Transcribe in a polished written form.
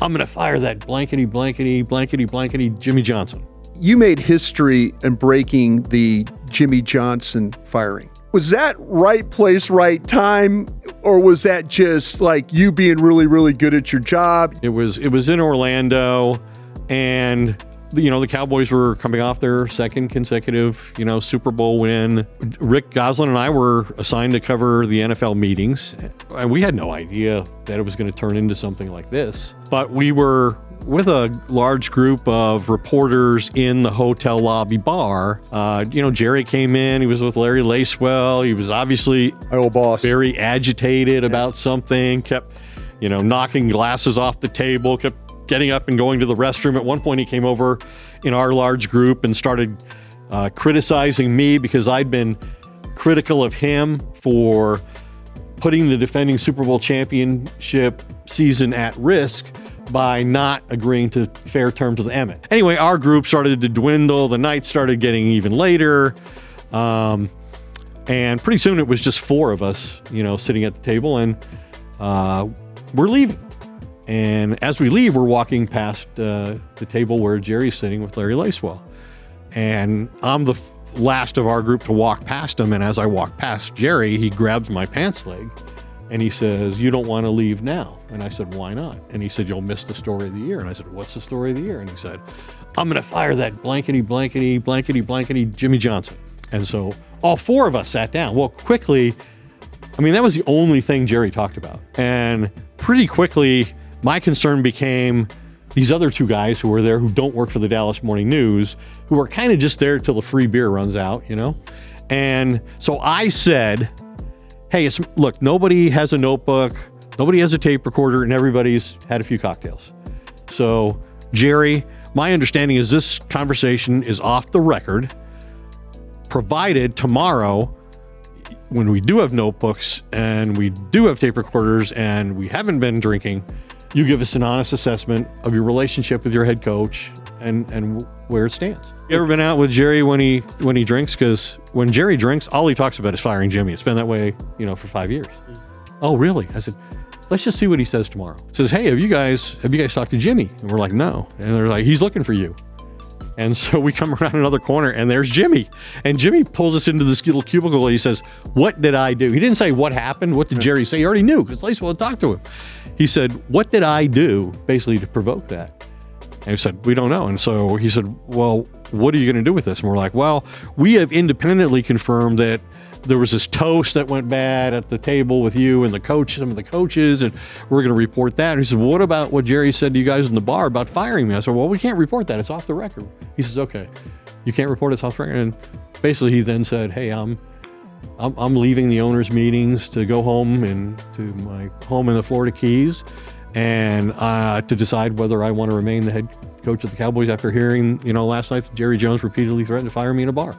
I'm going to fire that blankety, blankety, blankety, blankety Jimmy Johnson. You made history in breaking the Jimmy Johnson firing. Was that right place, right time? Or was that just like you being really, really good at your job? It was in Orlando, and the Cowboys were coming off their second consecutive, Super Bowl win. Rick Goslin and I were assigned to cover the NFL meetings, and we had no idea that it was going to turn into something like this. But we were with a large group of reporters in the hotel lobby bar. Jerry came in. He was with Larry Lacewell. He was obviously my old boss, very agitated about something. Kept, knocking glasses off the table. Kept getting up and going to the restroom. At one point, he came over in our large group and started criticizing me because I'd been critical of him for putting the defending Super Bowl championship season at risk by not agreeing to fair terms with Emmett. Anyway, our group started to dwindle. The night started getting even later. And pretty soon it was just four of us, sitting at the table, and we're leaving. And as we leave, we're walking past the table where Jerry's sitting with Larry Lacewell. And I'm the last of our group to walk past him. And as I walk past Jerry, he grabs my pants leg and he says, "You don't want to leave now." And I said, "Why not?" And he said, "You'll miss the story of the year." And I said, "What's the story of the year?" And he said, "I'm going to fire that blankety, blankety, blankety, blankety Jimmy Johnson." And so all four of us sat down. Well, quickly, that was the only thing Jerry talked about. And pretty quickly, my concern became these other two guys who were there who don't work for the Dallas Morning News, who are kind of just there till the free beer runs out, And so I said, "Hey, look, nobody has a notebook, nobody has a tape recorder, and everybody's had a few cocktails. So, Jerry, my understanding is this conversation is off the record, provided tomorrow, when we do have notebooks and we do have tape recorders and we haven't been drinking, you give us an honest assessment of your relationship with your head coach and where it stands." You ever been out with Jerry when he drinks? Because when Jerry drinks, all he talks about is firing Jimmy. It's been that way, for 5 years. "Oh, really?" I said, "Let's just see what he says tomorrow." He says, "Hey, have you guys talked to Jimmy?" And we're like, "No." And they're like, "He's looking for you." And so we come around another corner and there's Jimmy. And Jimmy pulls us into this little cubicle and he says, "What did I do?" He didn't say what happened. What did Jerry say? He already knew because Lacewell had talked to him. He said, "What did I do?" basically to provoke that. And he said, "We don't know." And so he said, "Well, what are you going to do with this?" And we're like, "Well, we have independently confirmed that there was this toast that went bad at the table with you and some of the coaches, and we're going to report that." And he said, "Well, what about what Jerry said to you guys in the bar about firing me?" I said, "Well, we can't report that. It's off the record." He says, "Okay, you can't report it's off the record." And basically he then said, "Hey, I'm leaving the owners' meetings to go home and to my home in the Florida Keys and to decide whether I want to remain the head coach of the Cowboys after hearing, last night that Jerry Jones repeatedly threatened to fire me in a bar."